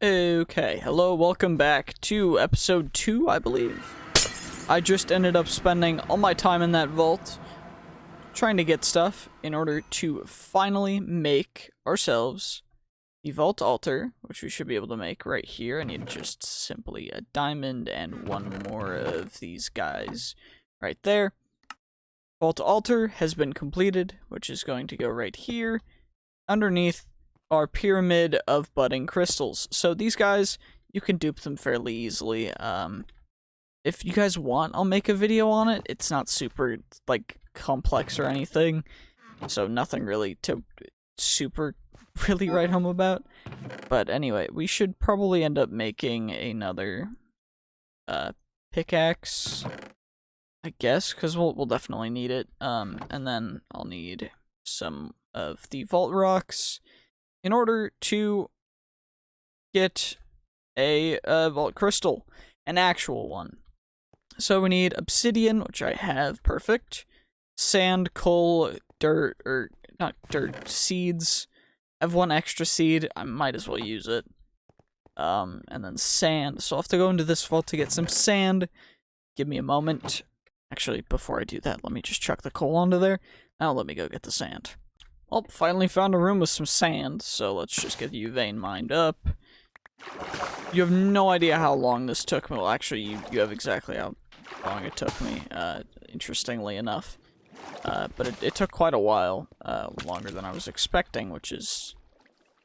Okay, hello, welcome back to episode 2, I believe. I just ended up spending all my time in that vault trying to get stuff in order to finally make ourselves the vault altar, which we should be able to make right here. I need just simply a diamond and one more of these guys right there. Vault altar has been completed, which is going to go right here underneath our pyramid of budding crystals. So these guys, you can dupe them fairly easily. If you guys want, I'll make a video on it. It's not super, like, complex or anything, so nothing really to super really write home about. But anyway, we should probably end up making another pickaxe, I guess, because we'll definitely need it. And then I'll need some of the vault rocks in order to get a vault crystal, an actual one. So we need obsidian, which I have, perfect. Sand, coal, dirt, or not dirt, seeds. I have one extra seed, I might as well use it. And then sand, so I'll have to go into this vault to get some sand. Give me a moment. Actually, before I do that, let me just chuck the coal onto there. Now let me go get the sand. Well, finally found a room with some sand, so let's just get you vein mined up. You have no idea how long this took me. Well, actually, you have exactly how long it took me, interestingly enough. But it took quite a while, longer than I was expecting, which is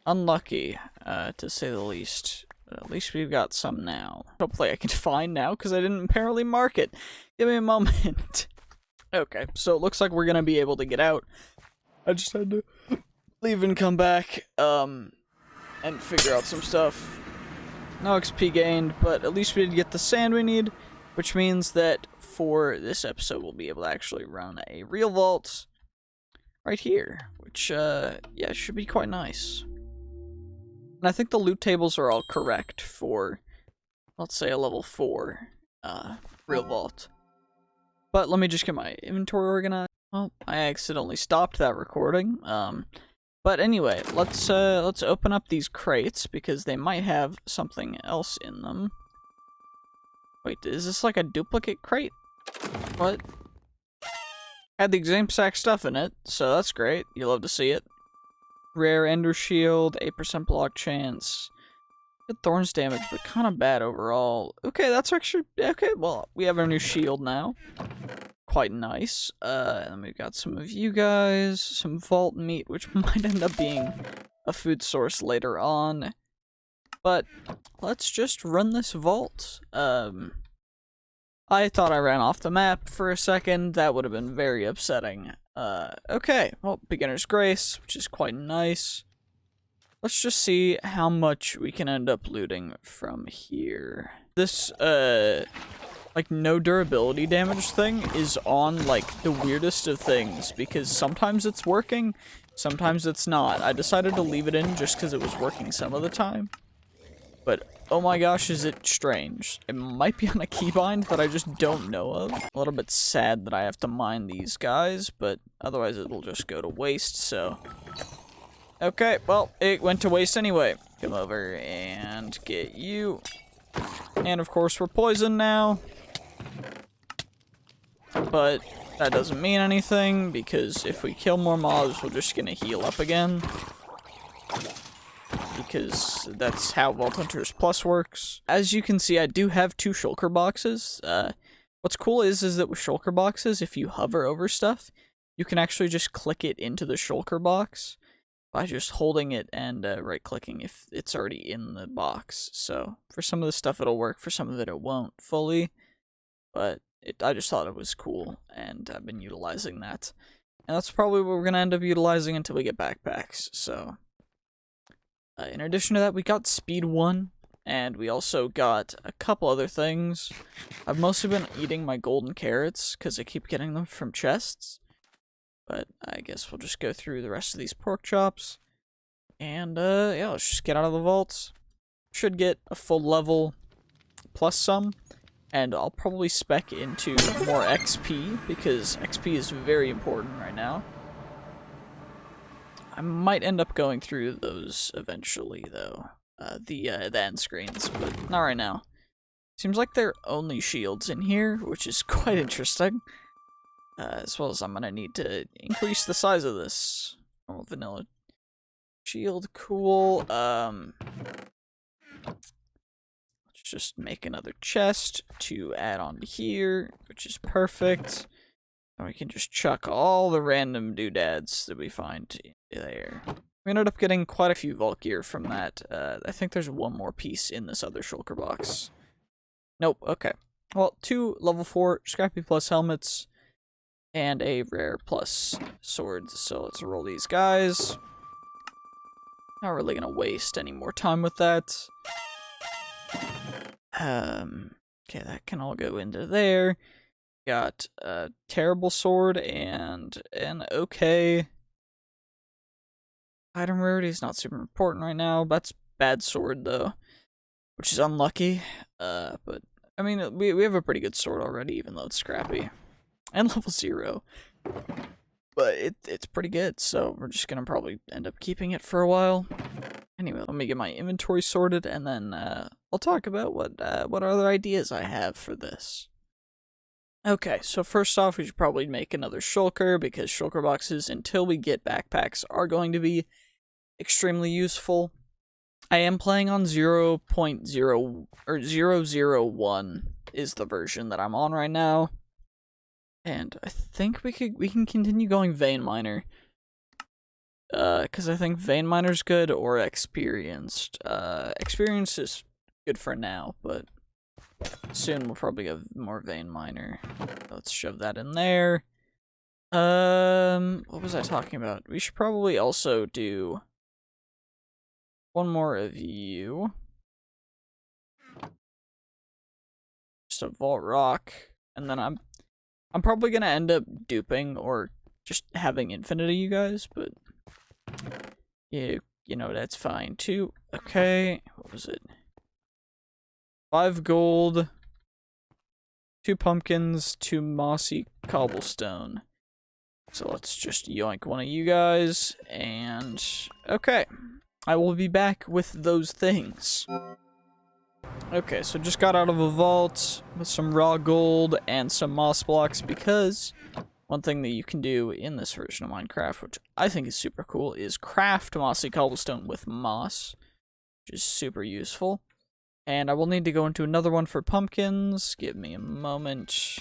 unlucky, to say the least. But at least we've got some now. Hopefully I can find now, because I didn't apparently mark it. Give me a moment. Okay, so it looks like we're gonna be able to get out. I just had to leave and come back, and figure out some stuff. No XP gained, but at least we did get the sand we need, which means that for this episode we'll be able to actually run a real vault right here, which, yeah, should be quite nice. And I think the loot tables are all correct for, let's say, a level 4, real vault. But let me just get my inventory organized. Well, I accidentally stopped that recording. But anyway, let's open up these crates because they might have something else in them. Wait, is this like a duplicate crate? What? Had the exact stuff in it, so that's great. You love to see it. Rare ender shield, 8% block chance. Good thorns damage, but kind of bad overall. Okay, that's actually okay. Well, we have our new shield now. Quite nice. And we've got some of you guys, some vault meat, which might end up being a food source later on. But let's just run this vault. I thought I ran off the map for a second. That would have been very upsetting. Okay, well, beginner's grace, which is quite nice. Let's just see how much we can end up looting from here. This, like, no durability damage thing is on, like, the weirdest of things, because sometimes it's working, sometimes it's not. I decided to leave it in just because it was working some of the time. But, oh my gosh, is it strange. It might be on a keybind that I just don't know of. A little bit sad that I have to mine these guys, but otherwise it'll just go to waste, so... Okay, well, it went to waste anyway. Come over and get you. And of course we're poisoned now. But that doesn't mean anything, because if we kill more mobs, we're just gonna heal up again. Because that's how Vault Hunters Plus works. As you can see, I do have 2 shulker boxes. What's cool is that with shulker boxes, if you hover over stuff, you can actually just click it into the shulker box by just holding it and right-clicking if it's already in the box. So for some of the stuff it'll work, for some of it won't fully, but I just thought it was cool, and I've been utilizing that. And that's probably what we're going to end up utilizing until we get backpacks, so... in addition to that, we got speed 1, and we also got a couple other things. I've mostly been eating my golden carrots, because I keep getting them from chests. But I guess we'll just go through the rest of these pork chops. And, yeah, let's just get out of the vaults. Should get a full level plus some. And I'll probably spec into more XP, because XP is very important right now. I might end up going through those eventually, though. the end screens, but not right now. Seems like they're only shields in here, which is quite interesting. As well as I'm gonna need to increase the size of this. Normal vanilla shield, cool. Let's just make another chest to add on to here, which is perfect. And we can just chuck all the random doodads that we find there. We ended up getting quite a few vault gear from that. I think there's one more piece in this other shulker box. Nope, okay. Well, 2 level 4 Scrappy Plus helmets, and a Rare Plus swords. So let's roll these guys. Not really gonna waste any more time with that. Okay, that can all go into there. Got a terrible sword and an okay item rarity. Is not super important right now. That's bad sword though, which is unlucky. But I mean, we have a pretty good sword already, even though it's scrappy and level 0. But it's pretty good, so we're just gonna probably end up keeping it for a while. Anyway, let me get my inventory sorted, and then I'll talk about what other ideas I have for this. Okay, so first off, we should probably make another shulker, because shulker boxes, until we get backpacks, are going to be extremely useful. I am playing on 0.0 or 001 is the version that I'm on right now. And I think we can continue going Vein Miner. Cause I think Vein Miner's good, or Experienced. Experienced is good for now, but soon we'll probably have more Vein Miner. Let's shove that in there. What was I talking about? We should probably also do one more of you. Just a Vault Rock, and then I'm probably gonna end up duping or just having infinite of you guys, but yeah, you know, that's fine too. Okay, what was it? 5 gold, 2 pumpkins, 2 mossy cobblestone. So let's just yoink one of you guys, and okay. I will be back with those things. Okay, so just got out of a vault with some raw gold and some moss blocks, because one thing that you can do in this version of Minecraft, which I think is super cool, is craft mossy cobblestone with moss, which is super useful. And I will need to go into another one for pumpkins. Give me a moment.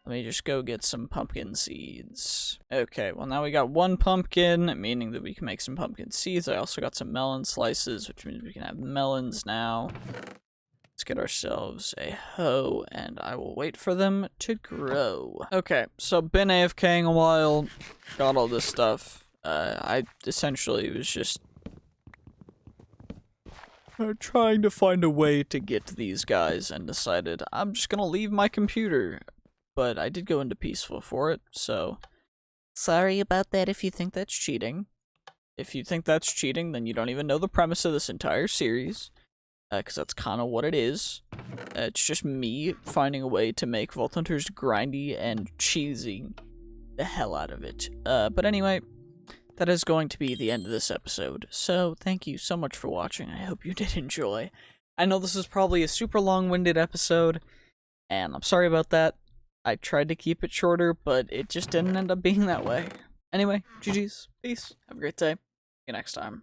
Let me just go get some pumpkin seeds. Okay, well now we got 1 pumpkin, meaning that we can make some pumpkin seeds. I also got some melon slices, which means we can have melons now. Let's get ourselves a hoe, and I will wait for them to grow. Okay, so been AFKing a while, got all this stuff. I essentially was just trying to find a way to get to these guys, and decided I'm just gonna leave my computer. But I did go into peaceful for it, so sorry about that if you think that's cheating. If you think that's cheating, then you don't even know the premise of this entire series, because that's kind of what it is. It's just me finding a way to make Vault Hunters grindy and cheesy the hell out of it. But anyway, that is going to be the end of this episode, so thank you so much for watching. I hope you did enjoy. I know this is probably a super long-winded episode, and I'm sorry about that. I tried to keep it shorter, but it just didn't end up being that way. Anyway, GG's, peace, have a great day, see you next time.